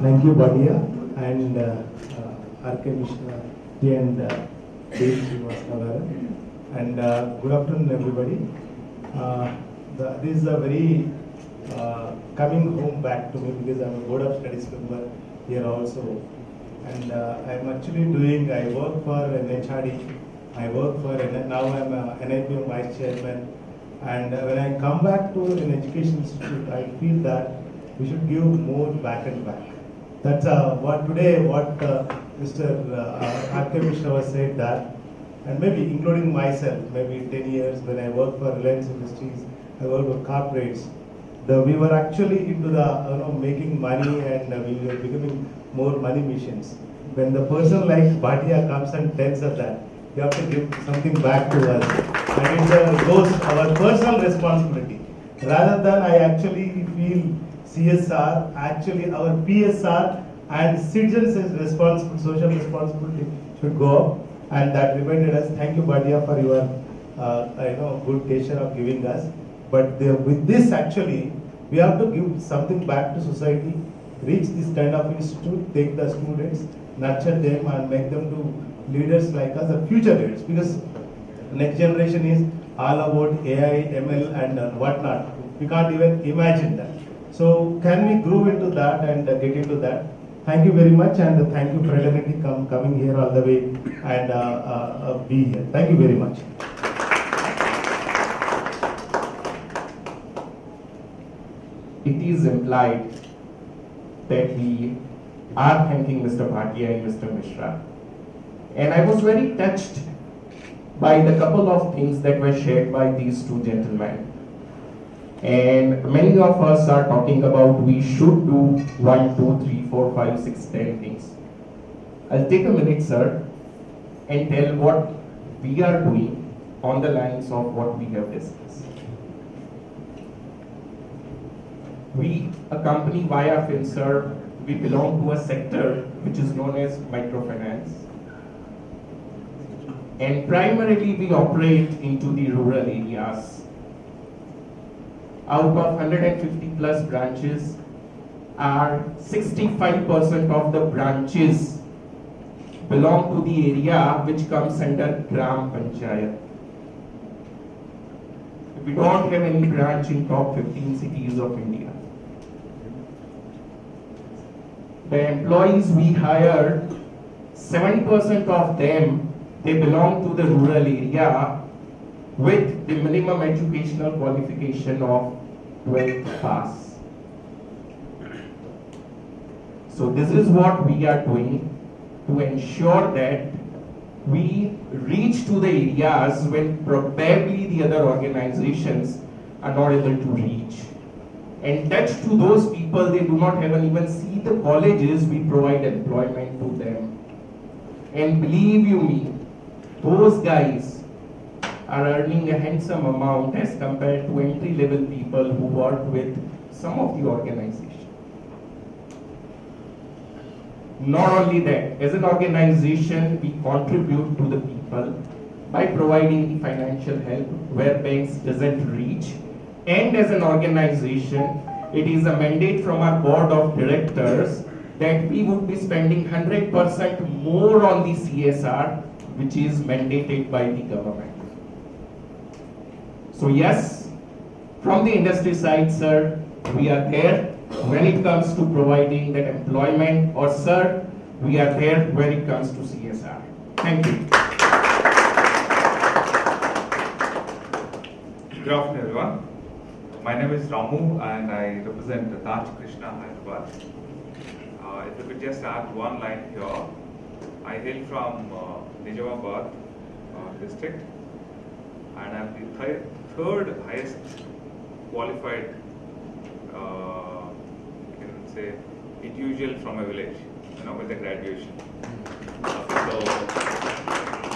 Thank you, Badia, and RK Mishra and Dave Srivastava. And good afternoon, everybody. This is a very coming home back to me because I'm a board of studies member here also. And I'm actually I work for an HRD, I work for, now I'm an NIPM vice chairman. And when I come back to an education institute, I feel that we should give more back and back. That's what Mr. RK Mishra was said that, and maybe including myself, maybe 10 years when I worked for Reliance Industries, I worked with corporates. We were actually into the making money, and we were becoming more money machines. When the person like Bhatia comes and tells us that, you have to give something back to us. And it goes our personal responsibility. Rather than I actually feel CSR, actually our PSR and citizens' social responsibility should go up. And that reminded us, thank you Bhatia for your good gesture of giving us. But with this actually, we have to give something back to society, reach this kind of institute, take the students, nurture them and make them to leaders like us, the future leaders, because next generation is all about AI, ML and whatnot. We can't even imagine that. So can we grow into that and get into that? Thank you very much, and thank you fraternity coming here all the way and be here. Thank you very much. It is implied that we are thanking Mr. Bhatia and Mr. Mishra. And I was very touched by the couple of things that were shared by these two gentlemen. And many of us are talking about we should do 1, 2, 3, 4, 5, 6, 10 things. I'll take a minute, sir, and tell what we are doing on the lines of what we have discussed. We, a company via FinServe, we belong to a sector which is known as microfinance. And primarily we operate into the rural areas. Out of 150 plus branches, 65% of the branches belong to the area which comes under Gram Panchayat. We don't have any branch in top 15 cities of India. The employees we hire, 70% of them, they belong to the rural area with the minimum educational qualification of 12th pass. So this is what we are doing to ensure that we reach to the areas when probably the other organizations are not able to reach. And touch to those people, they do not even see the colleges, we provide employment to them. And believe you me, those guys are earning a handsome amount as compared to entry-level people who work with some of the organizations. Not only that, as an organization, we contribute to the people by providing the financial help where banks doesn't reach. And as an organization, it is a mandate from our board of directors that we would be spending 100% more on the CSR, which is mandated by the government. So yes, from the industry side, sir, we are there when it comes to providing that employment, or sir, we are there when it comes to CSR. Thank you. Good afternoon, everyone. My name is Ramu and I represent Taj Krishna Hyderabad. If you could just add one line here. I hail from Nizamabad district, and I'm the third highest qualified, you can say, individual from a village, with a graduation. So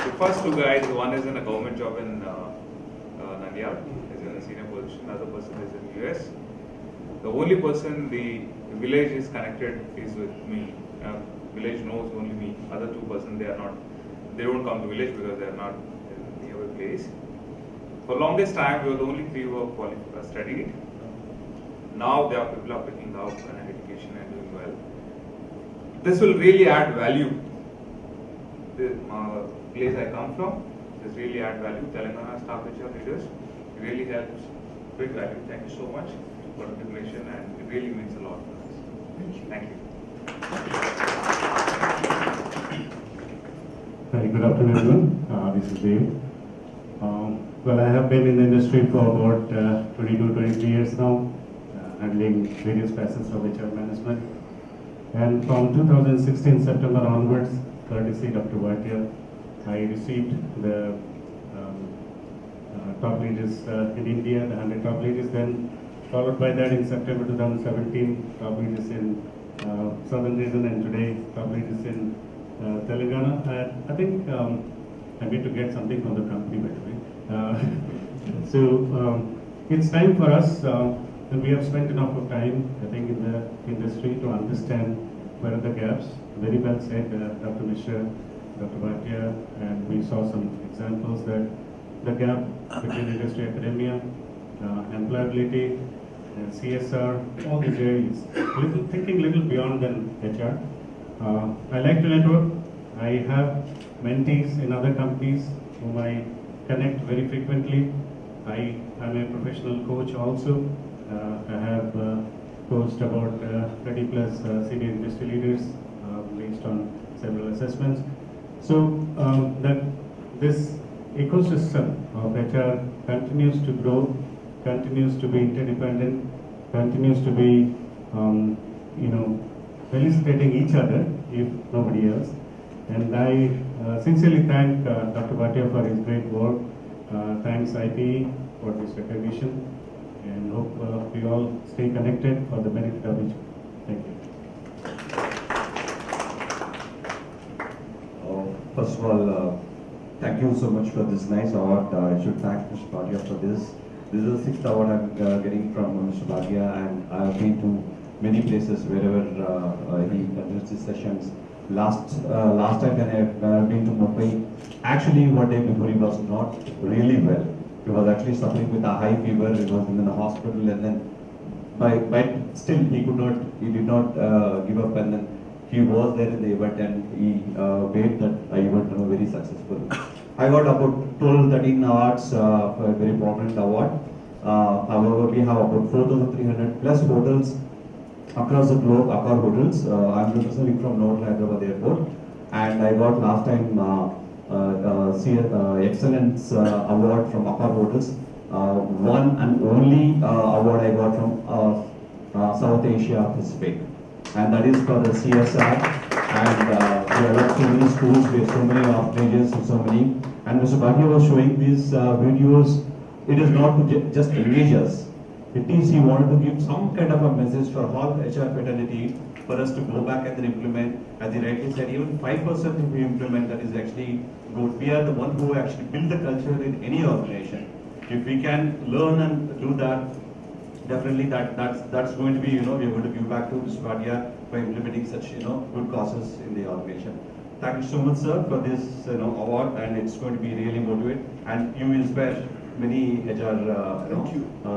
the first two guys, one is in a government job in Nandyal, is in a senior position. Another person is in US. The only person the village is connected is with me. Village knows only me. Other 2 persons, they don't come to village because they are not in nearby place. For longest time, we were the only 3 who were studied. Now people are picking up and education and doing well. this will really add value. The place I come from, this really add value. Telangana staff HR leaders, it really helps. Big value. Thank you so much for the information, and it really means a lot for us. Thank you. Very good afternoon, everyone. This is Dave. Well, I have been in the industry for about 22-23 years now, handling various facets of HR management. And from 2016 September onwards, courtesy Dr. Bhatia, I received the top leaders in India, the 100 top leaders. Then followed by that in September 2017, top leaders in Southern region, and today top leaders in Telangana. I think I'm going to get something from the company, by the way. It's time for us, and we have spent enough of time, I think, in the industry to understand where are the gaps. Very well said, Dr. Mishra, Dr. Bhatia, and we saw some examples that the gap between industry, academia, employability, CSR, all these areas. Thinking little beyond than HR. I like to network. I have mentees in other companies whom I connect very frequently. I am a professional coach also. I have coached about 30 plus senior industry leaders based on several assessments. So that this ecosystem of HR continues to grow, continues to be interdependent, continues to be felicitating each other, if nobody else. And I sincerely thank Dr. Bhatia for his great work. Thanks IPE for this recognition, and hope we all stay connected for the benefit of each other. Thank you. First of all, thank you so much for this nice award. I should thank Mr. Bhatia for this. This is the 6th award I'm getting from Mr. Bhatia, and I have been to many places wherever he conducts his sessions. Last time when I have been to Mumbai, actually one day before he was not really well. He was actually suffering with a high fever. He was in the hospital, and then but still he did not give up, and then he was there in the event, and he made that event very successful. I got about 12-13 awards for a very prominent award. However, we have about 4,300 plus hotels across the globe, Accor hotels. I'm representing from North Hyderabad Airport, and I got last time Excellence Award from Accor Hotels. One and only award I got from South Asia Pacific, and that is for the CSR. And we have so many schools, we have so many orphanages, and so many. And Mr. Bhatia was showing these videos. It is not to just engage us. It is he wanted to give some kind of a message for all HR fraternity for us to go back and then implement. As he rightly said, even 5% if we implement, that is actually good. We are the one who actually build the culture in any organization. If we can learn and do that, definitely that's going to be, we are going to give back to Mr. Bhatia by implementing such, good causes in the organization. Thank you so much, sir, for this, award, and it's going to be really motivated, and you inspire many HR,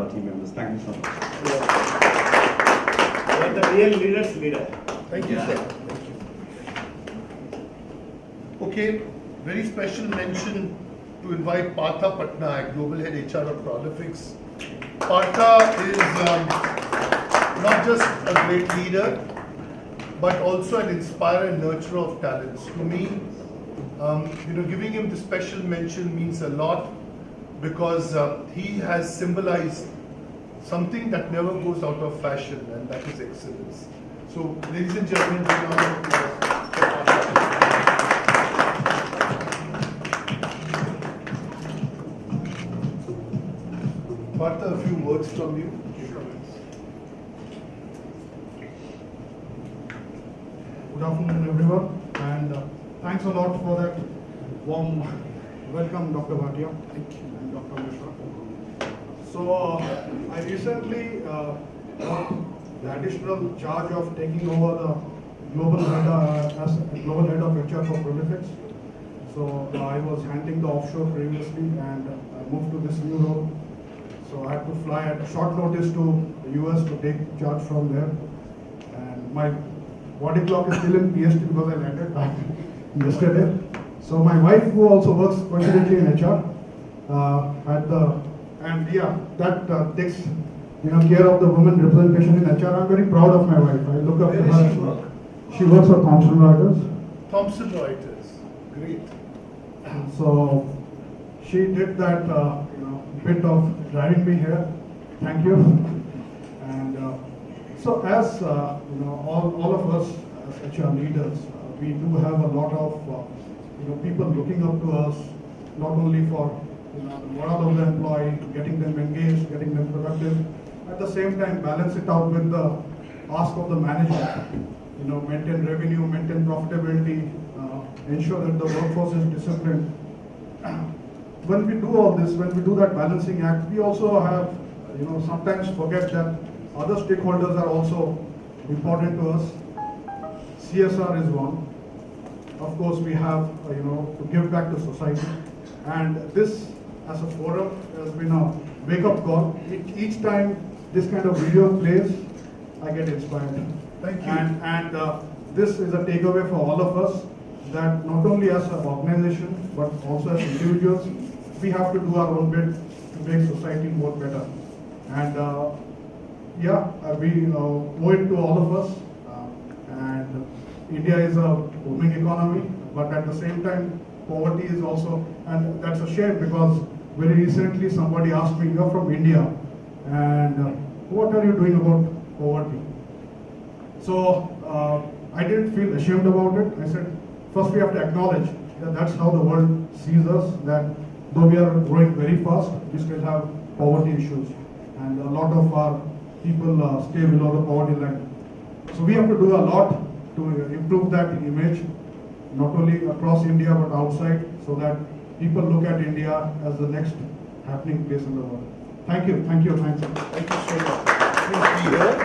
team members. Thank you so much. You are the real leader's leader. Thank you, sir. Thank you. Okay, very special mention to invite Partha Patnaik, Global Head HR of Prolifics. Partha is not just a great leader, but also an inspirer and nurturer of talents. To me, giving him the special mention means a lot, because he has symbolized something that never goes out of fashion, and that is excellence. So, ladies and gentlemen, we now Partha, a few words from you. Good afternoon, everyone, and thanks a lot for that warm welcome, Dr. Bhatia and Dr. Mishra. So, I recently got the additional charge of taking over the global head as global head of HR for Prolifics. So, I was handling the offshore previously, and I moved to this new role. So, I had to fly at short notice to the US to take charge from there. And my body clock is still in PST because I landed back yesterday. So my wife, who also works coincidentally in HR, that takes care of the women representation in HR. I'm very proud of my wife. I look up to her. Where does she work? She works for Thomson Reuters. Thomson Reuters. Great. So she did that bit of driving me here. Thank you. And so as all of us as HR leaders, we do have a lot of people looking up to us, not only for the morale of the employee, getting them engaged, getting them productive. At the same time, balance it out with the ask of the management. Maintain revenue, maintain profitability, ensure that the workforce is disciplined. When we do all this, when we do that balancing act, we also have, sometimes forget that other stakeholders are also important to us. CSR is one. Of course, we have, to give back to society. And this, as a forum, has been a wake-up call. Each time this kind of video plays, I get inspired. Thank you. And this is a takeaway for all of us, that not only as an organization, but also as individuals, we have to do our own bit to make society more better. And we owe it to all of us. And India is a booming economy, but at the same time, poverty is also, and that's a shame because very recently somebody asked me, you're from India, and what are you doing about poverty? So I didn't feel ashamed about it. I said, first we have to acknowledge that that's how the world sees us, that though we are growing very fast, we still have poverty issues. And a lot of our people stay below the poverty line. So we have to do a lot to improve that image, not only across India but outside, so that people look at India as the next happening place in the world. Thank you, thank you, thanks. Thank you so much. Please be here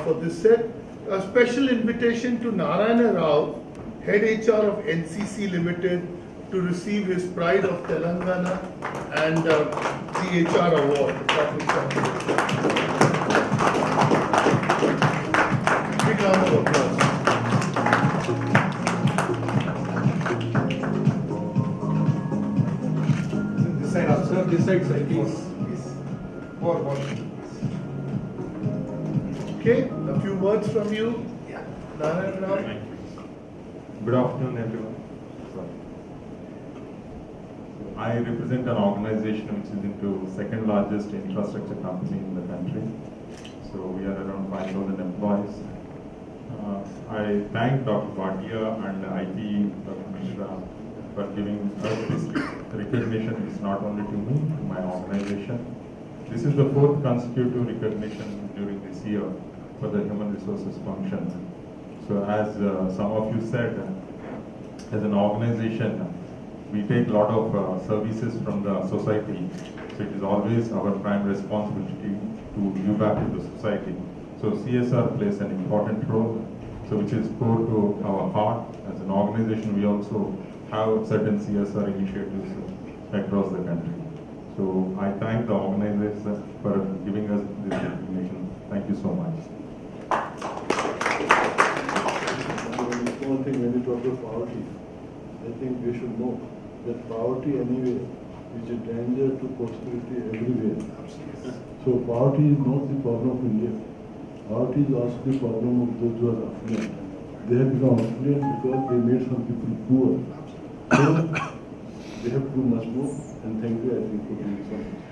for this set. A special invitation to Narayana Rao, Head HR of NCC Limited, to receive his Pride of Telangana and the HR Award. Big round of applause. This side, observe this side, sir, please. More. Okay, a few words from you. Narayana Rao. Good afternoon, everyone. I represent an organization which is into second largest infrastructure company in the country. So we are around 5,000 employees. I thank Dr. Bhatia and IPE, Dr. Mishra, for giving us this recognition. It's not only to me, to my organization. This is the fourth consecutive recognition during this year for the human resources function. So as some of you said, as an organization, we take a lot of services from the society. So it is always our prime responsibility to give back to the society. So CSR plays an important role, so which is core to our heart. As an organization, we also have certain CSR initiatives across the country. So I thank the organizers for giving us this recognition. Thank you so much. One thing when you talk about poverty, I think we should know that poverty anyway is a danger to prosperity everywhere. So poverty is not the problem of India. Poverty is also the problem of those who are affluent. They have become affluent because they made some people poor. So they have to do much more. And thank you, I think, for doing something.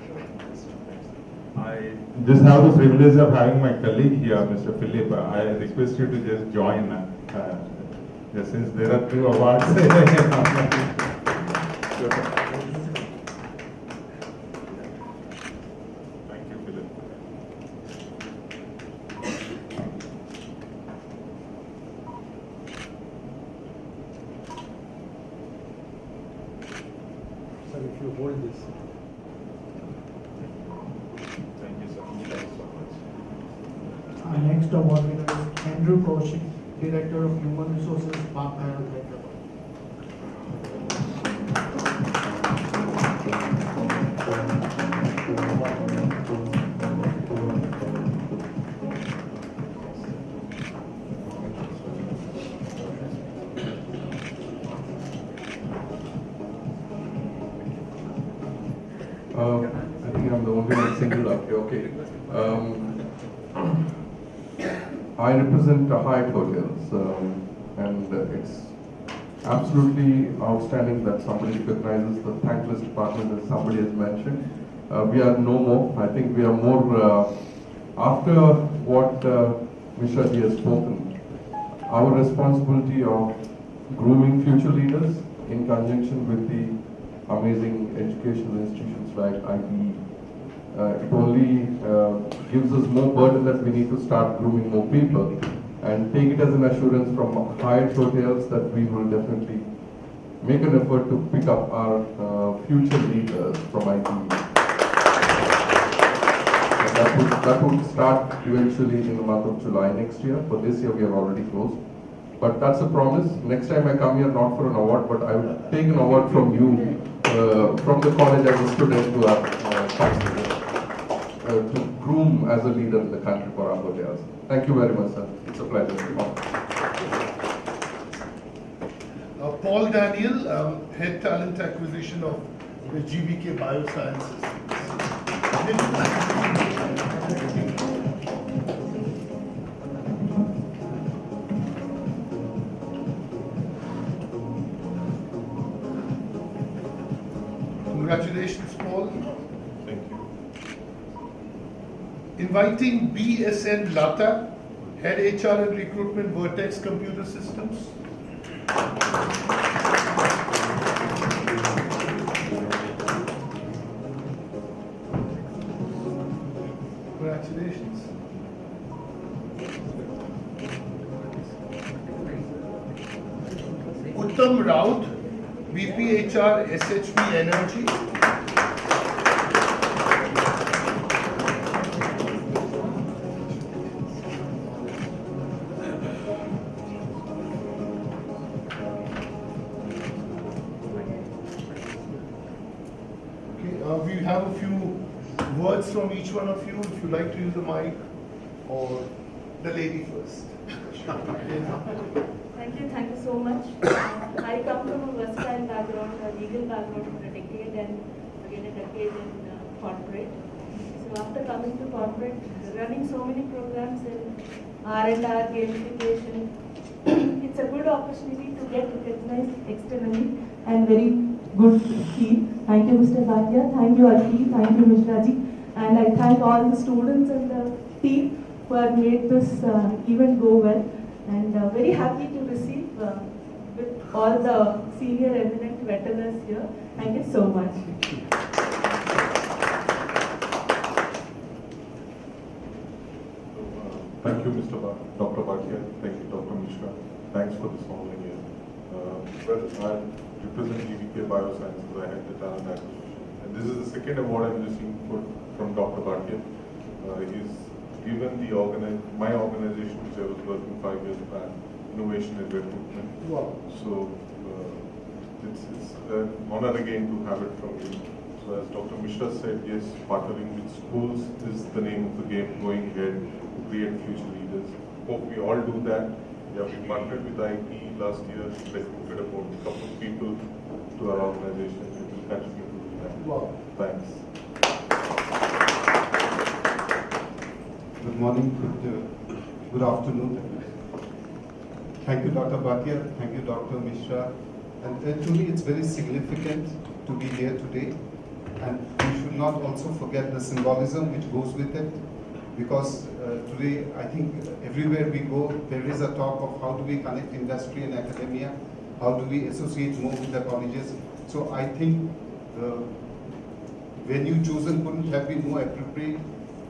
I just have the privilege of having my colleague here, Mr. Philip. I request you to just join. Since there are two awards. Thank you, Philip. Sir, if you hold this. Thank you, sir. Thank you so much. Our next award winner is Andrew Kaushik, Director of Human Resources, Park Hyderabad. lucky. Okay. I represent Hyatt Hotels, and it's absolutely outstanding that somebody recognizes the thankless department as somebody has mentioned. We are no more. I think we are more after what Mishra ji has spoken. Our responsibility of grooming future leaders in conjunction with the amazing educational institutions like IPE. It only gives us more burden that we need to start grooming more people, and take it as an assurance from Hyatt Hotels that we will definitely make an effort to pick up our future leaders from IPE. That would start eventually in the month of July next year. For this year, we are already closed. But that's a promise. Next time I come here, not for an award, but I will take an award from you, from the college as a student who are to groom as a leader in the country for our hotels. Thank you very much, sir. It's a pleasure. Paul Daniel, Head Talent Acquisition of the GVK Biosciences. Congratulations, Paul. Thank you. Inviting BSN Lata, Head HR and Recruitment, Vertex Computer Systems. Congratulations. Uttam Raut, VP HR, SHP Energy. We have a few words from each one of you. If you'd like to use the mic, or the lady first. Thank you so much. I come from a versatile background, a legal background for a decade, and again a decade in corporate. So after coming to corporate, running so many programs in R&R, gamification, it's a good opportunity to get recognized externally and very good feel. Thank you, Mr. Bhatia. Thank you, Arti. Thank you, Mishra ji. And I thank all the students and the team who have made this event go well. And very happy to receive with all the senior eminent veterans here. Thank you so much. Thank you, Dr. Bhatia. Thank you, Dr. Mishra. Thanks for this honor here. I represent GVK Biosciences. I had the talent acquisition. And this is the second award I'm receiving from Dr. Bhatia. He's given my organization, which I was working 5 years back, innovation and recruitment. Wow. So it's an honor again to have it from you. So as Dr. Mishra said, yes, partnering with schools is the name of the game, going ahead to create future leaders. Hope we all do that. We have partnered with IPE last year, recruited about a couple of people to our organization. We will continue to do that. Wow. Thanks. Good morning, good afternoon. Thank you, Dr. Bhatia. Thank you, Dr. Mishra. And to me, it's very significant to be here today. And we should not also forget the symbolism which goes with it. Because today, I think everywhere we go, there is a talk of how do we connect industry and academia, how do we associate more with the colleges. So I think the venue chosen couldn't have been more appropriate,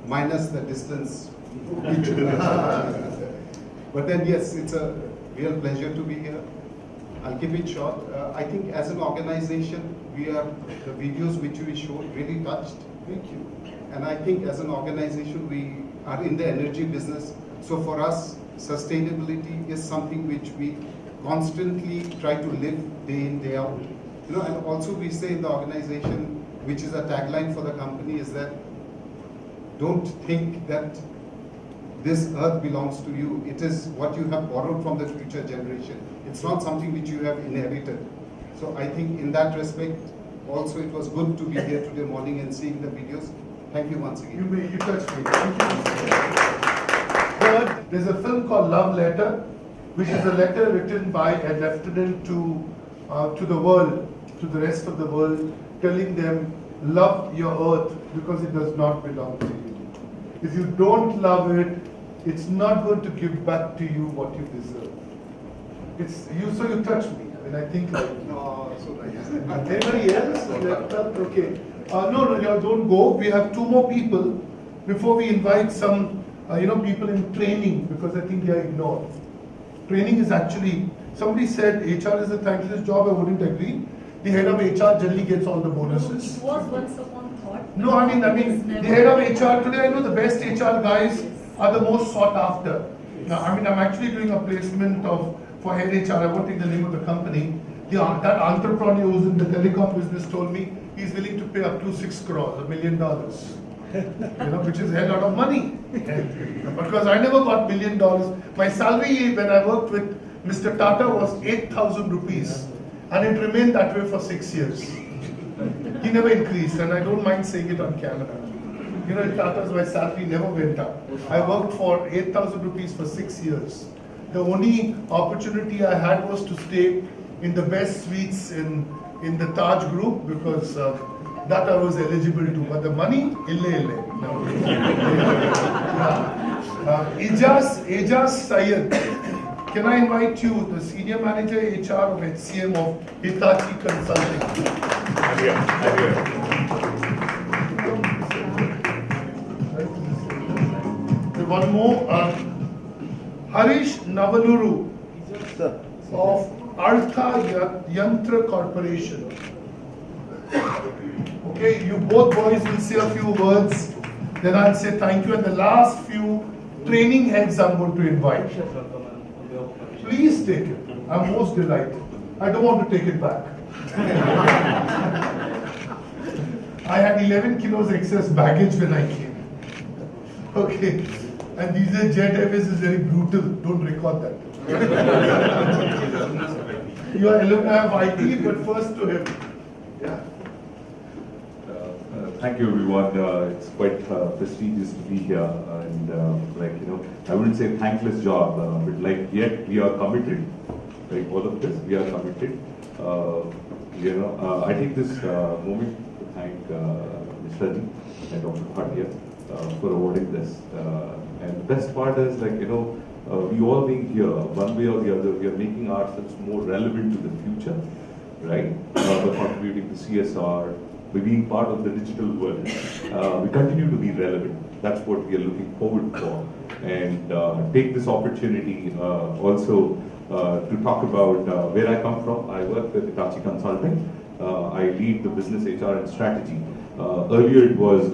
minus the distance. But then yes, it's a real pleasure to be here. I'll keep it short. I think as an organization, the videos which we showed really touched. Thank you. And I think as an organization, we are in the energy business. So for us, sustainability is something which we constantly try to live day in, day out. You know, and also we say in the organization, which is a tagline for the company, is that don't think that this earth belongs to you. It is what you have borrowed from the future generation. It's not something which you have inherited. So I think in that respect, also it was good to be here today morning and seeing the videos. Thank you once again. You touched me. Thank you. Third, there's a film called Love Letter, which is a letter written by a lieutenant to the world, to the rest of the world, telling them, love your earth because it does not belong to you. If you don't love it, it's not going to give back to you what you deserve. It's you, so you touch me. I mean, I think like, no, so like, anybody else? Okay. No, you don't go. We have two more people before we invite some, people in training, because I think they are ignored. Training is actually, somebody said HR is a thankless job. I wouldn't agree. The head of HR generally gets all the bonuses. It was once upon a thought. No, I mean, the head of HR today, I know the best HR guys are the most sought after. Now, I'm actually doing a placement for head HR. I won't take the name of the company. That entrepreneur who's in the telecom business told me he's willing to pay up to 6 crores, $1 million. Which is a hell lot of money. Because I never got $1 million. My salary when I worked with Mr. Tata was 8,000 rupees. And it remained that way for 6 years. He never increased, and I don't mind saying it on camera. In Tata's my salary never went up. I worked for 8,000 rupees for 6 years. The only opportunity I had was to stay in the best suites in the Taj group, because that I was eligible to. But the money, ille. No. Ijaz Syed. Can I invite you, the Senior Manager HR of HCM of Hitachi Consulting? One more, Harish Navaluru of Artha Yantra Corporation. Okay, you both boys will say a few words, then I'll say thank you, and the last few training heads I'm going to invite. Please take it. I'm most delighted. I don't want to take it back. I had 11 kilos excess baggage when I came. Okay. And these are Jet Airways is very brutal. Don't record that. You are alumni of IPE, but first to him. Yeah. Thank you, everyone. It's quite prestigious to be here, and I wouldn't say thankless job, but yet we are committed. Like all of this, we are committed. I take this moment to thank Mr. Ji and Dr. Bhatia for awarding this. And the best part is, we all being here, one way or the other, we are making ourselves more relevant to the future, right? We're contributing to CSR. We're being part of the digital world. We continue to be relevant. That's what we are looking forward for. And take this opportunity also to talk about where I come from. I work with Hitachi Consulting. I lead the business HR and strategy. Earlier it was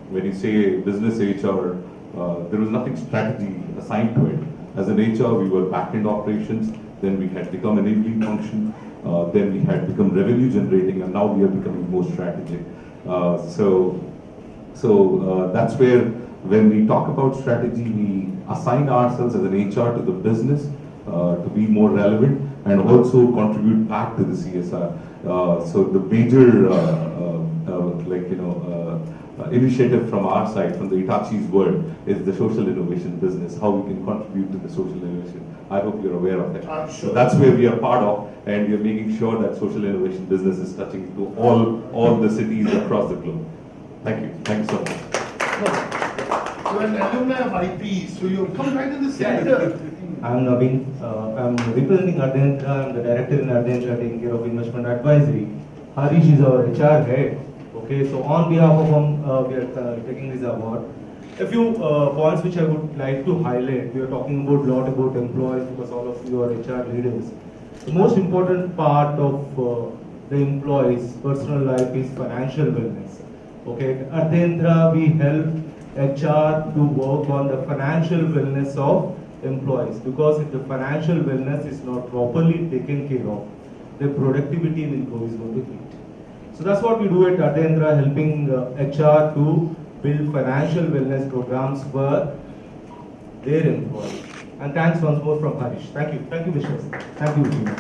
when you say business HR, there was nothing strategy assigned to it. As an HR, we were back-end operations. Then we had become an enabling function. Then we had become revenue generating, and now we are becoming more strategic. So that's where, when we talk about strategy, we assign ourselves as an HR to the business to be more relevant and also contribute back to the CSR. So the major, initiative from our side, from the Hitachi's world, is the social innovation business, how we can contribute to the social innovation. I hope you're aware of that. I'm sure. So that's where we are part of, and we are making sure that social innovation business is touching to all the cities across the globe. Thank you. Thank you so much. You're an alumni of IPE, so you come right in the center. I'm Naveen. I'm representing Ardhentra. I'm the director in Ardhentra taking care of investment advisory. Harish is our HR head. Okay, so on behalf of him, we are taking this award. A few points which I would like to highlight. We are talking about lot about employees because all of you are HR leaders. The most important part of the employees' personal life is financial wellness. Okay, at Ardhentra we help HR to work on the financial wellness of employees, because if the financial wellness is not properly taken care of, the productivity in employees is going to hit. So that's what we do at Ardhentra, helping HR to build financial wellness programs for their employees. And thanks once more from Harish. Thank you. Thank you, Mr. Thank you, Vishnu.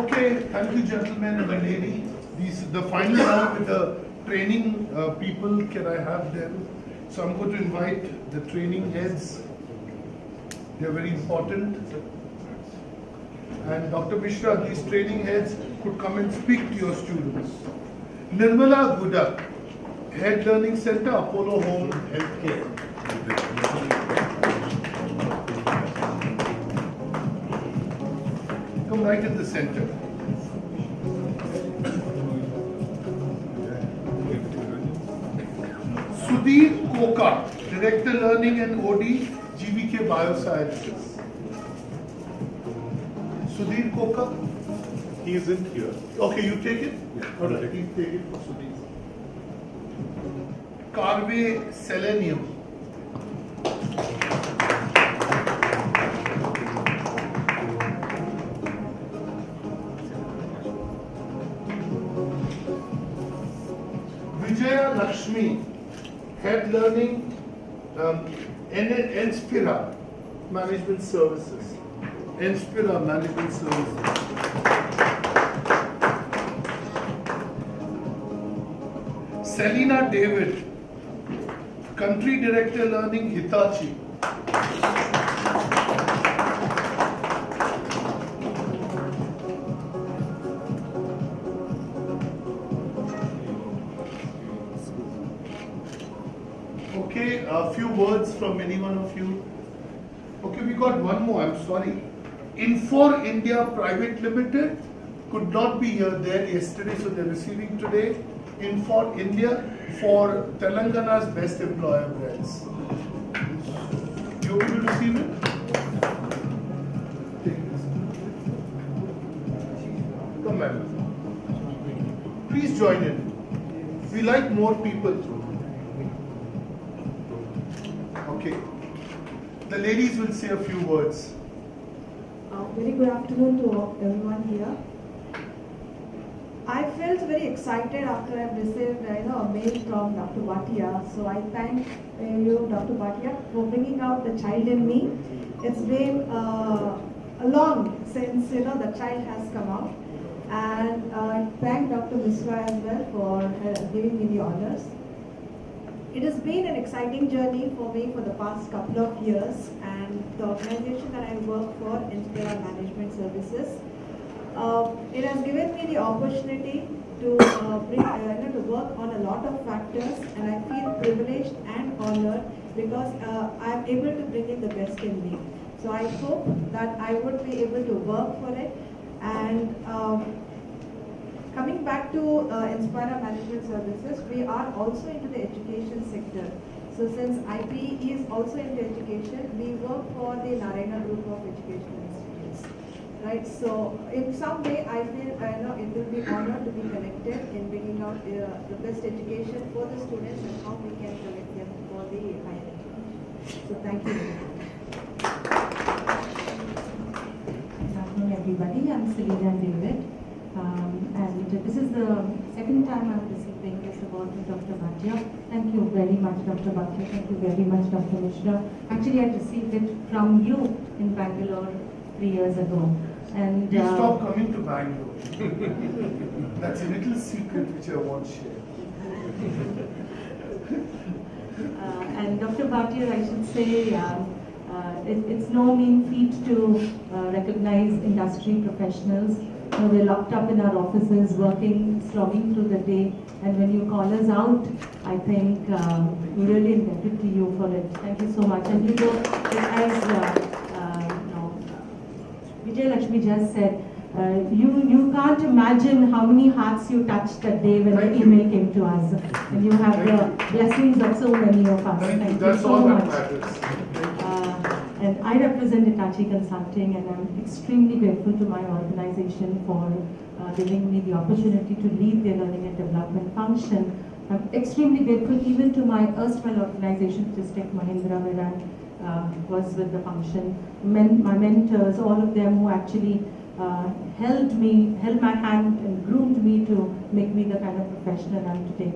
Okay, thank you, gentlemen and the lady. The final round with the training people, can I have them? So I'm going to invite the training heads. They're very important. And Dr. Mishra, these training heads could come and speak to your students. Nirmala Gudak, Head Learning Center, Apollo Home Healthcare. Come right in the center. Sudhir Koka, Director Learning and OD, GVK Biosciences. Sudhir Koka? He isn't here. Okay, you take it? All right, please take it for Sudhir. Carve Selenium. Vijaya Lakshmi, Head Learning, Enspira Management Services. Enspira Management Services. Selina David, Country Director Learning, Hitachi. Okay, a few words from any one of you. Okay, we got one more, I'm sorry. Infor India Private Limited could not be here there yesterday, so they're receiving today. Infor India for Telangana's Best Employer Brands. You will receive it? Take this. Come ma'am. Please join in. We like more people. Okay. The ladies will say a few words. Very good afternoon to everyone here. I felt very excited after I received a mail from Dr. Bhatia. So I thank you, Dr. Bhatia, for bringing out the child in me. It's been long since the child has come out. And I thank Dr. Mishra as well for giving me the honors. It has been an exciting journey for me for the past couple of years, and the organization that I work for, Inspira Management Services, it has given me the opportunity to to work on a lot of factors, and I feel privileged and honored because I am able to bring in the best in me. So I hope that I would be able to work for it. And coming back to Inspira Management Services, we are also into the education sector. So since IPE is also into education, we work for the Narayana Group of Educational Institutes. Right, so in some way I feel it will be honored to be connected in bringing out the best education for the students and how we can connect them for the higher education. So thank you. Good afternoon everybody, I'm Selina David. And this is the second time I'm receiving this award from Dr. Bhatia. Thank you very much, Dr. Bhatia. Thank you very much, Dr. Mishra. Actually, I received it from you in Bangalore 3 years ago. And you stop coming to Bangalore. That's a little secret which I won't share. And Dr. Bhatia, I should say, it's no mean feat to recognize industry professionals. We're locked up in our offices, working, slogging through the day, and when you call us out, I think we're really indebted to you for it. Thank you so much. And as Vijay Lakshmi just said, you can't imagine how many hearts you touched that day when the email came to us. And you have the blessings of so many of us. Thank you so much. And I represent Hitachi Consulting, and I'm extremely grateful to my organization for giving me the opportunity to lead their learning and development function. I'm extremely grateful even to my erstwhile organization, which is Tech Mahindra, where I was with the function. My mentors, all of them who actually held my hand and groomed me to make me the kind of professional I am today.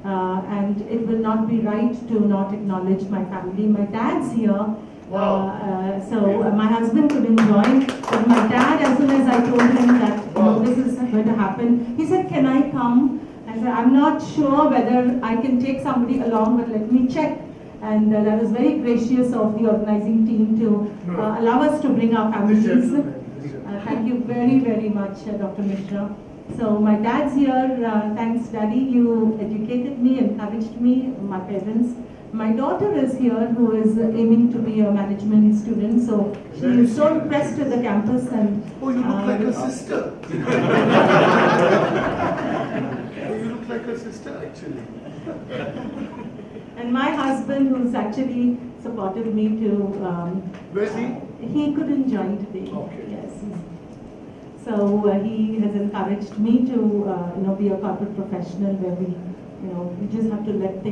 And it will not be right to not acknowledge my family. My dad's here. So my husband couldn't join, but my dad, as soon as I told him that this is going to happen, he said, "Can I come?" I said, I'm not sure whether I can take somebody along, but let me check. And that was very gracious of the organizing team to allow us to bring our families. Thank you very, very much, Dr. Mishra. So my dad's here. Thanks, Daddy. You educated me, encouraged me, my parents. My daughter is here, who is aiming to be a management student. So she is so impressed with the campus. And oh, you look like a sister. You look like a sister, actually. And my husband, who's actually supported me to. Where's he? He couldn't join today. Okay. Yes. So he has encouraged me to, be a corporate professional where we just have to let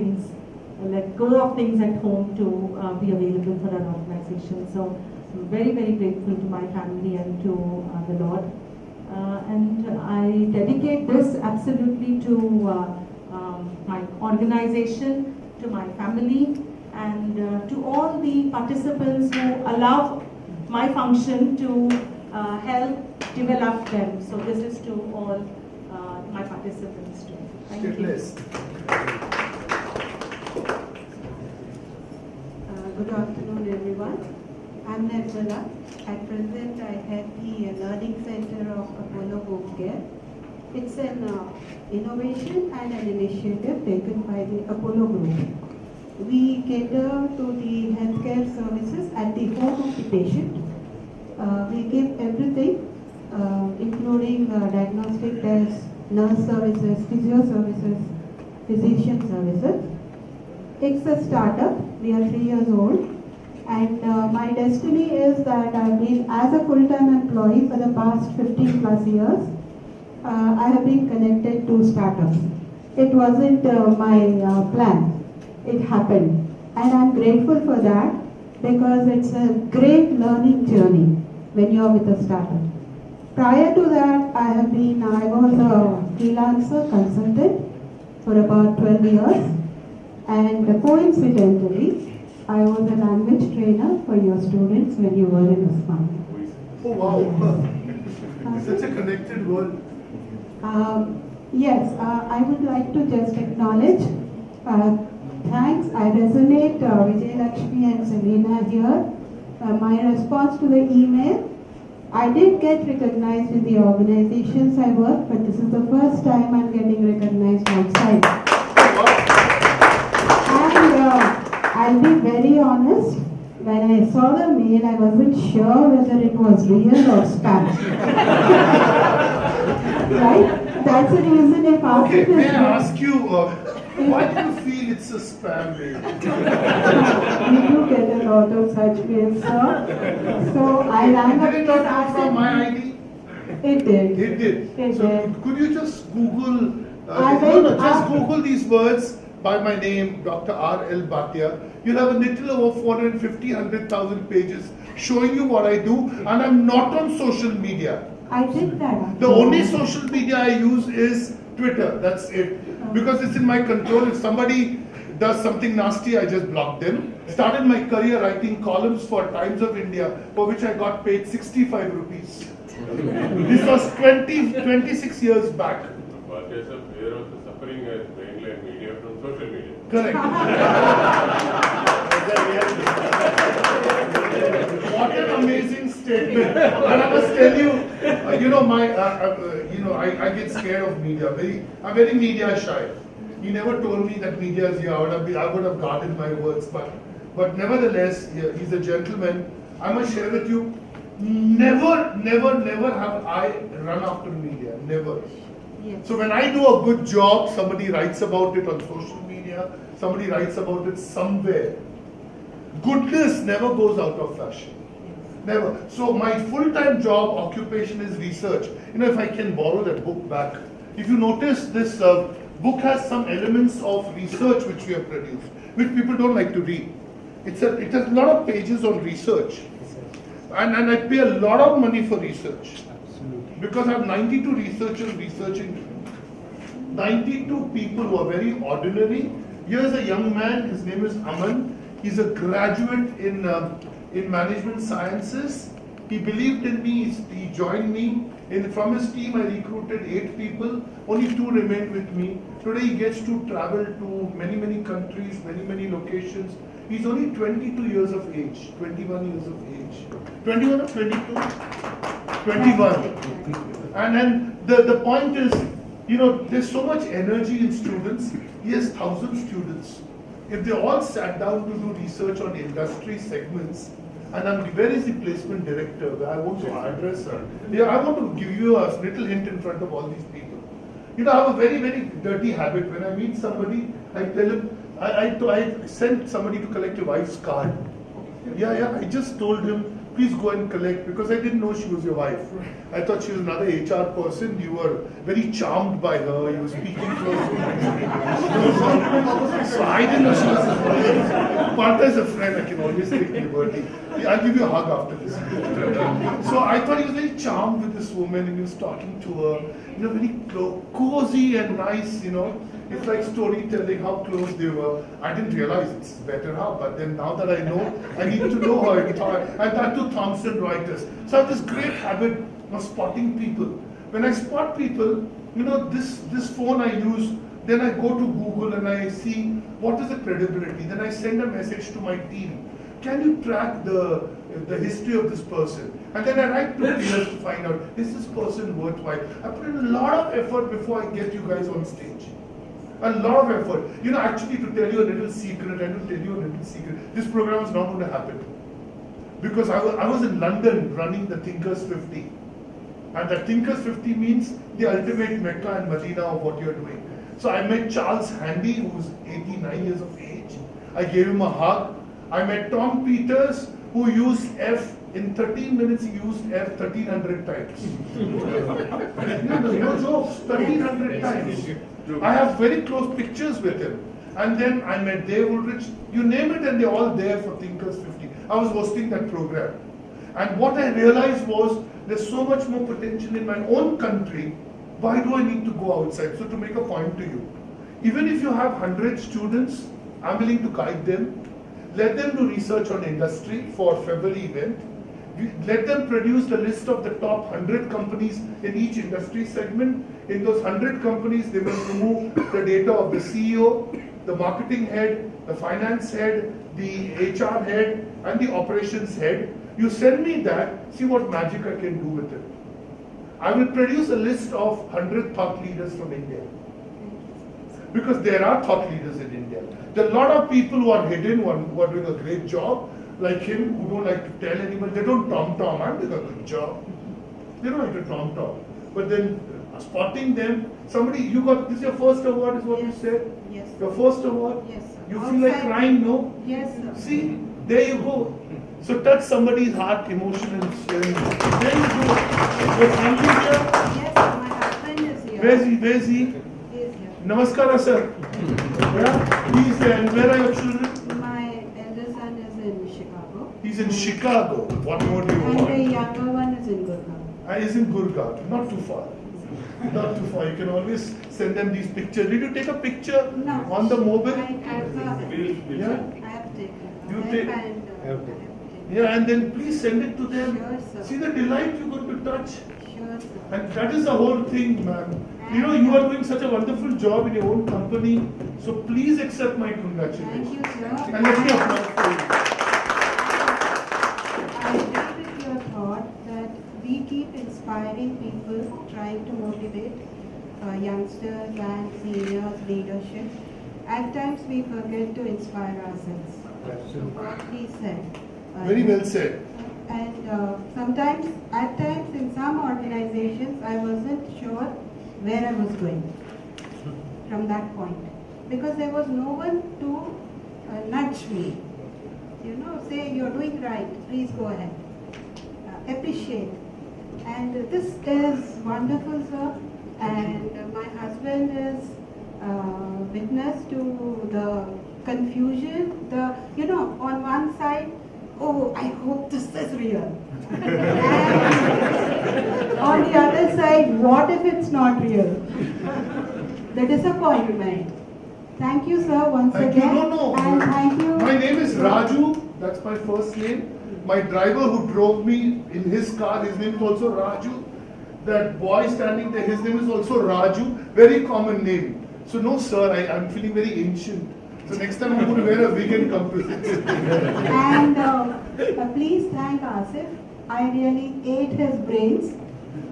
go of things at home to be available for our organization. So I'm very, very grateful to my family and to the Lord. And I dedicate this absolutely to my organization, to my family, and to all the participants who allow my function to help develop them. So this is to all my participants too. Thank you. Good afternoon, everyone. I'm Nirmala. At present, I head the Learning Center of Apollo Home Care. It's an innovation and an initiative taken by the Apollo Group. We cater to the healthcare services at the home of the patient. We give everything, including diagnostic tests, nurse services, physio services, physician services. It's a startup. We are 3 years old. And my destiny is that I've been, as a full-time employee for the past 15 plus years, I have been connected to startups. It wasn't my plan. It happened. And I'm grateful for that because it's a great learning journey when you're with a startup. Prior to that, I was a freelancer consultant for about 12 years. And coincidentally, I was a language trainer for your students when you were in Usman. Oh wow! It's such a connected world. Yes, I would like to just acknowledge. Thanks. I resonate Vijay Lakshmi and Selena here. My response to the email, I did get recognized in the organizations I work, but this is the first time I'm getting recognized outside. And I'll be very honest, when I saw the mail, I wasn't sure whether it was real or spam. Right? That's the reason if Okay, may I ask you, why do you feel it's a spam mail? We do get a lot of such mails, sir. So I rang up. Did it not come from my ID? It did. It did. It So did. could you just Google, just Google these words by my name, Dr. R.L. Bhatia. You'll have a little over 450,000 pages showing you what I do, and I'm not on social media. I did that. The only social media I use is Twitter. That's it. Because it's in my control. If somebody does something nasty, I just block them. Started my career writing columns for Times of India, for which I got paid 65 rupees. This was 26 years back. But there's a fear of the suffering as mainline media from social media. Correct. What an amazing statement. And I must tell you, I get scared of media. I'm very media shy. He never told me that media is here. I would have guarded my words. But nevertheless, he's a gentleman. I must share with you, never have I run after media. Never. Yes. So when I do a good job, somebody writes about it on social media, somebody writes about it somewhere. Goodness never goes out of fashion. Never. So my full-time job occupation is research. If I can borrow that book back. If you notice, this book has some elements of research which we have produced, which people don't like to read. It has a lot of pages on research. And I pay a lot of money for research. Because I have 92 researchers researching. 92 people who are very ordinary. Here's a young man, his name is Aman. He's a graduate in management sciences. He believed in me, he joined me. From his team, I recruited 8 people, only 2 remained with me. Today he gets to travel to many, many countries, many, many locations. He's only 22 years of age, 21 years of age. 21 or 22? 21. And then the point is, you know, there's so much energy in students. He has 1,000 students. If they all sat down to do research on industry segments, and where is the placement director? I want to address her. Yeah, I want to give you a little hint in front of all these people. You know, I have a very, very dirty habit. When I meet somebody, I tell him, I sent somebody to collect your wife's card. Yeah, I just told him, please go and collect, because I didn't know she was your wife. I thought she was another HR person. You were very charmed by her. You were speaking to her. So I didn't know she was his wife. Partha is a friend. I can always take liberty. I'll give you a hug after this. So I thought he was very charmed with this woman, and he was talking to her. You know, very cozy and nice, you know. It's like storytelling, how close they were. I didn't realize it's better how, but then now that I know, I need to know her. And that too, Thomson Reuters. So I have this great habit of spotting people. When I spot people, you know, this phone I use, then I go to Google and I see what is the credibility. Then I send a message to my team. Can you track the history of this person? And then I write to peers to find out, is this person worthwhile? I put in a lot of effort before I get you guys on stage. A lot of effort. You know, actually, to tell you a little secret, and to tell you a little secret, this program is not going to happen. Because I was in London running the Thinkers 50. And the Thinkers 50 means the ultimate Mecca and Medina of what you're doing. So I met Charles Handy, who's 89 years of age. I gave him a hug. I met Tom Peters, who used F. In 13 minutes, he used F 1,300 times. No jokes, 1,300 times. I have very close pictures with him. And then I met Dave Ulrich. You name it, and they're all there for Thinkers 50. I was hosting that program. And what I realized was, there's so much more potential in my own country. Why do I need to go outside? So to make a point to you, even if you have 100 students, I'm willing to guide them. Let them do research on industry for February event. Let them produce the list of the top 100 companies in each industry segment. In those 100 companies, they will remove the data of the CEO, the marketing head, the finance head, the HR head, and the operations head. You send me that, see what magic I can do with it. I will produce a list of 100 thought leaders from India. Because there are thought leaders in India. There are a lot of people who are hidden, who are doing a great job, like him, who don't like to tell anyone. They don't tom-tom. I'm doing a good job. They don't like to tom-tom. But then spotting them, somebody, you got, this is your first award, is what you said? Yes. Your first award? Yes, sir. You feel like crying, no? Yes, sir. See, there you go. So touch somebody's heart, emotion, and there you go. Your family here? Yes, sir. My husband is here. Where is he? He is here. Namaskara, sir. Yeah? He is there. And where are your children? My elder son is in Chicago. He's in Chicago. What more do you And want? the younger one is in Gurgaon. Is in Gurgaon. Not too far. Not too far. You can always send them these pictures. Did you take a picture on the mobile? I have taken. You take. Yeah, and then please send it to them. Sure, see the delight you're going to touch. Sure, sir. And that is the whole thing, man. You know, you are doing such a wonderful job in your own company. So please accept my congratulations. Thank you, sir. And let me applaud for you. I agree with your thought that we keep inspiring people, trying to motivate youngsters and seniors, leadership. At times we forget to inspire ourselves. What he said. Very well said. And sometimes, at times in some organizations, I wasn't sure where I was going from that point. Because there was no one to nudge me. You know, say you're doing right, please go ahead. Appreciate. And this is wonderful, sir. And my husband is witness to the confusion, you know, on one side, oh, I hope this is real. And on the other side, what if it's not real? The disappointment. Thank you, sir, once again. No. And thank you. My name is Raju. That's my first name. My driver who drove me in his car, his name is also Raju. That boy standing there, his name is also Raju. Very common name. So no sir, I'm feeling very ancient. So next time I'm going to wear a wig and come to it. And please thank Asif. I really ate his brains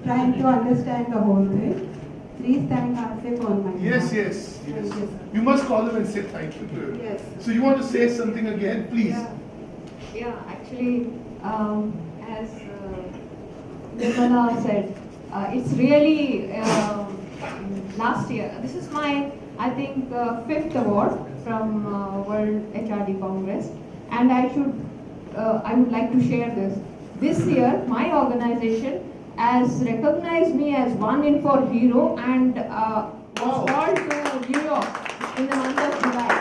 trying to understand the whole thing. Please thank Asif on my Yes, behalf. yes, Thank yes. you, sir. You must call him and say thank you to him. Yes. So you want to say something again, please? Yeah, actually, as Nirmala said, it's really last year. This is my, I think, 5th award from World HRD Congress, and I would like to share this. This year, my organization has recognized me as one in four hero and was called to New York in the month of July.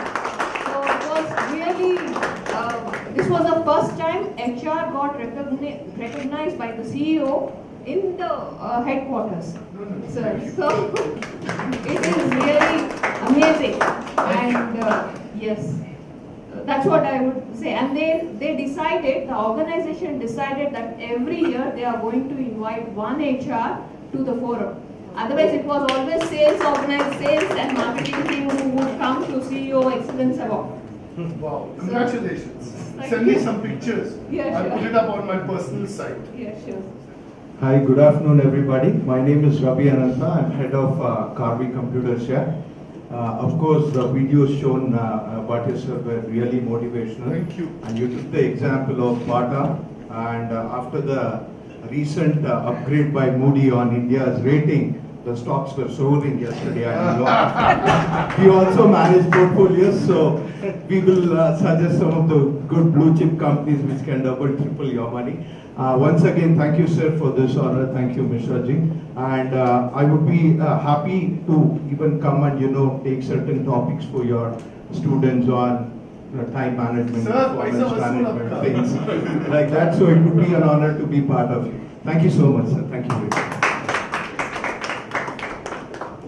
So it was really, this was the first time HR got recognized by the CEO in the headquarters. So it is really amazing, and yes, that's what I would say. And they decided, the organization decided that every year they are going to invite one HR to the forum. Otherwise, it was always sales and marketing team who would come to CEO Excellence Award. Wow, congratulations. Thank Send you. me some pictures. Yeah, I'll sure. put it up on my personal site. Yeah, sure. Hi, good afternoon everybody. My name is Ravi Ananta. I'm head of Carvi Computer Share. Of course, the videos shown about yourself were really motivational. Thank you. And you took the example of Bata, and after the recent upgrade by Moody on India's rating, the stocks were soaring yesterday. I know. We also manage portfolios, so we will suggest some of the good blue chip companies which can double, triple your money. Once again, thank you, sir, for this honor. Thank you, Mishra ji. And I would be happy to even come and, take certain topics for your students on time management, performance management, things like that. So it would be an honor to be part of it. Thank you so much, sir. Thank you very much.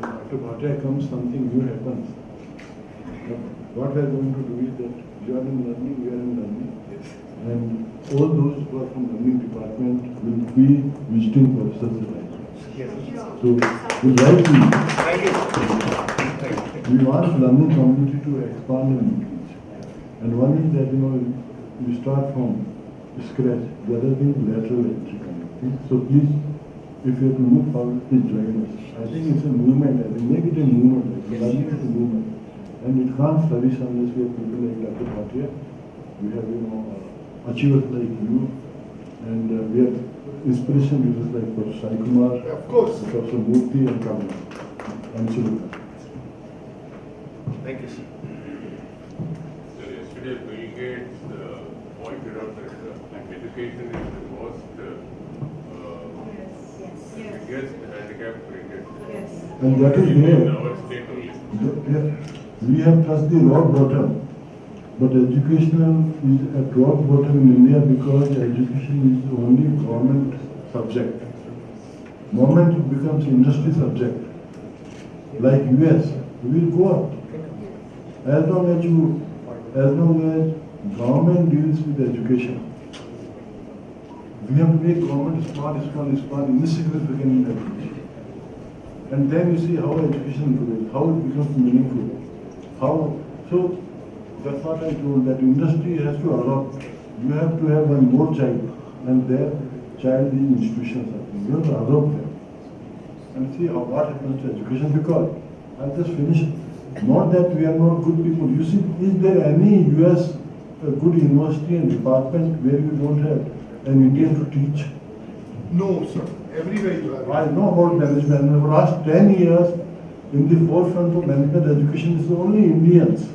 After Bhatia comes, something new happens. What we are going to do is that you are in learning, we are in learning. And all those who are from learning department will be visiting professors at So we like to, we want learning community to expand and increase. And one is that, we start from scratch. The other thing, lateral entry community. So please, if you have to move forward, please join us. I think it's a movement. I think make it a movement. Learning is a movement. And it can't flourish unless we have people like Dr. Bhatia. We have, achievers like you, and we have inspiration users like Professor Sai Kumar, of course, Professor Murthy and Kamala. And Suluka. Thank you, sir. So yesterday Bill Gates pointed out that education is the most biggest handicap created. And that is in there. our state only. We have touched the rock bottom. But educational is at rock bottom in India because education is the only government subject. Moment it becomes industry subject, like US, we will go up. As long as government deals with education, we have to make government smart, insignificant in education. And then you see how education grows, how it becomes meaningful, so. That's what I told, that industry has to adopt. You have to have one more child, and their child is institutions. You have to adopt them. And see what happens to education, because I'll just finish. Not that we are not good people. You see, is there any US good university and department where you don't have an Indian to teach? No, sir. Everywhere you have. I know about management. In the last 10 years, in the forefront of management education is only Indians.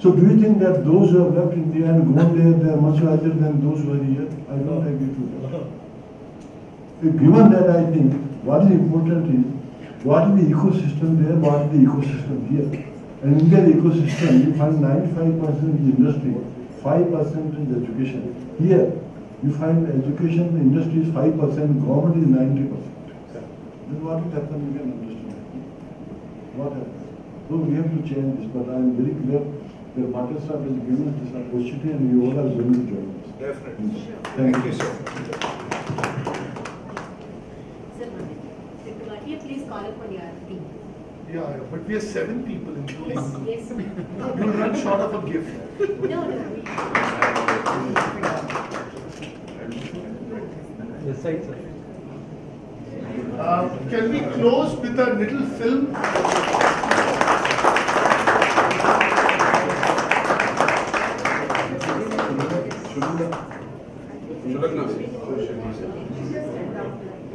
So do you think that those who have left India and gone there, they are much wiser than those who are here? I don't agree to that. Given that, I think what is important is what is the ecosystem there, what is the ecosystem here. And in Indian ecosystem, you find 95% is industry, 5% is education. Here, you find education, industry is 5%, government is 90%. Then what will happen, you can understand. What happens? So we have to change this, but I am very clear that Bhatia Sahib has given us this opportunity and you all are going to join us. Definitely. Thank you, sir. Sir, Dr. Bhatia, please call upon your team. Yeah, but we are 7 people including. Yes, yes. You'll run short of a gift. No. Yes, right, sir. Can we close with a little film?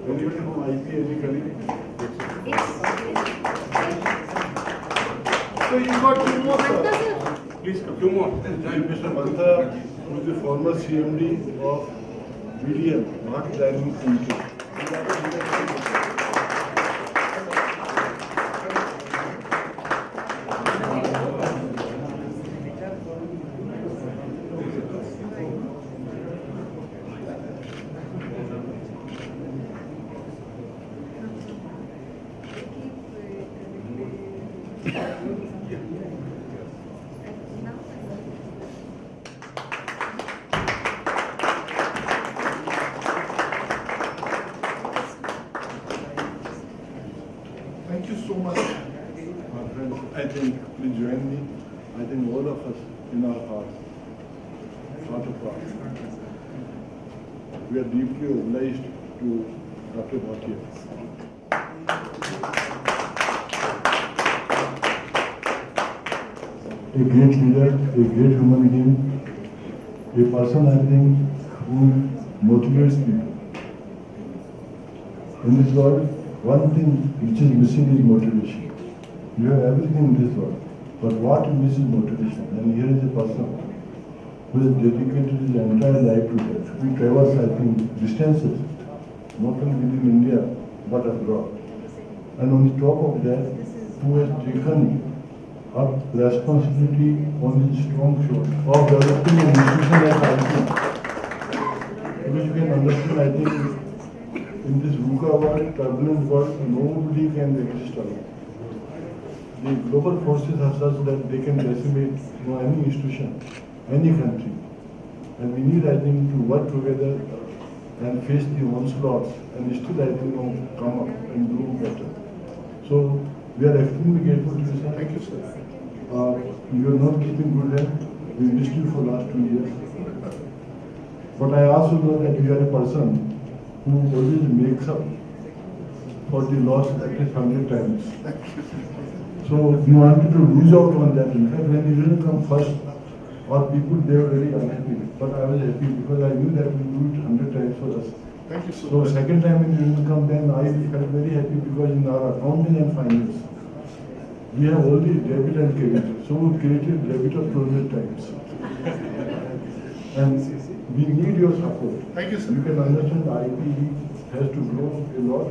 Anybody from IPE, any colleague? So you got 2 more, sir. Please come. 2 more. Mr. Mantha, who is the former CMD of BDM, Mark Planning Institute. Thank you so much. My friends, I think, please join me. I think all of us in our hearts, heart of hearts, we are deeply obliged to Dr. Bhatia. A great leader, a great human being, a person I think who motivates people. In this world, one thing which is missing is motivation. You have everything in this world, but what you miss is motivation. And here is a person who has dedicated his entire life to that. He travels, I think, distances, not only within India, but abroad. And on the top of that, who has taken up responsibility on his strong shoulders of developing an institution like IPE. Because you can understand, I think, in this VUCA world, turbulent world, nobody can exist alone. The global forces are such that they can decimate any institution, any country. And we need, I think, to work together and face the onslaughts and still, I think, come up and do better. So, we are extremely grateful to you, sir. Thank you, sir. You are not keeping good health. We missed you for last 2 years. But I also know that you are a person who always makes up for the loss at least 100 times. So we wanted to lose out on that. In fact, when you didn't come first, or people, they were very unhappy. But I was happy because I knew that you do it 100 times for us. Thank you so So much. second time when you didn't come, then I felt very happy because in our accounting and finance, we have only debit and credit. So we created debit of 200 times. And we need your support. Thank you, sir. You can understand IPE has to grow a lot.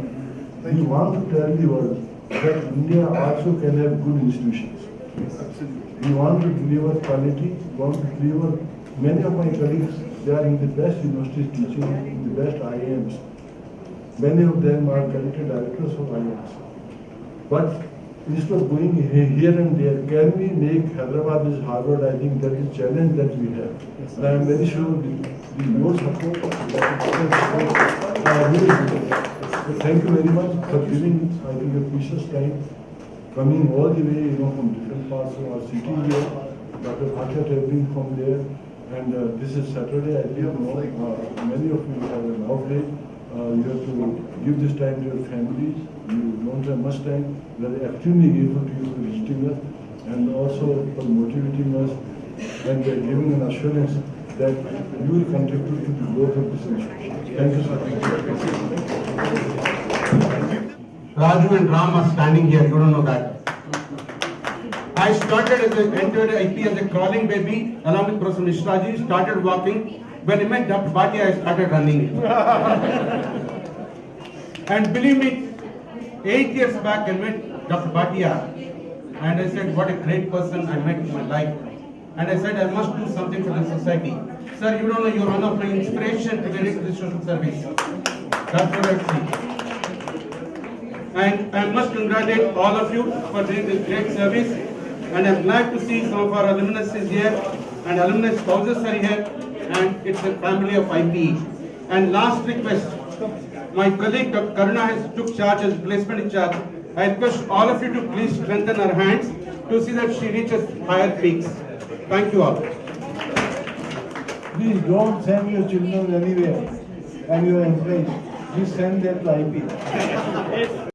We want to tell the world that India also can have good institutions. We want to deliver quality, we want to deliver, many of my colleagues, they are in the best universities teaching, in the best IIMs. Many of them are currently directors of IIMs. But instead of going here and there, can we make Hyderabad as Harvard? I think that is a challenge that we have. And I am very sure with your support, thank you very much for giving, I think, a precious time, coming all the way, from different parts of our city here. Dr. Bhatia traveling from there. And this is Saturday, I think, many of you have an off day. You have to give this time to your families. You don't have much time. We are extremely grateful to you for visiting us and also for motivating us and giving an assurance that you will contribute to the growth of this institution. Thank you so much. Raju and Ram are standing here, you don't know that. I started entered IPE as a crawling baby along with Professor Mishraji, started walking. When I met Dr. Bhatia, I started running. And believe me, 8 years back I met Dr. Bhatia and I said, what a great person I met in my life. And I said, I must do something for the society. Sir, you don't know, you're one of my inspiration to get into the social service. That's what I see. And I must congratulate all of you for doing this great service. And I'm glad to see some of our alumni is here and alumni spouses are here. and it's a family of IPE. And last request, my colleague Dr. Karuna has took charge as placement in charge. I request all of you to please strengthen her hands to see that she reaches higher peaks. Thank you all. Please don't send your children anywhere and your employees. Please send them to IP.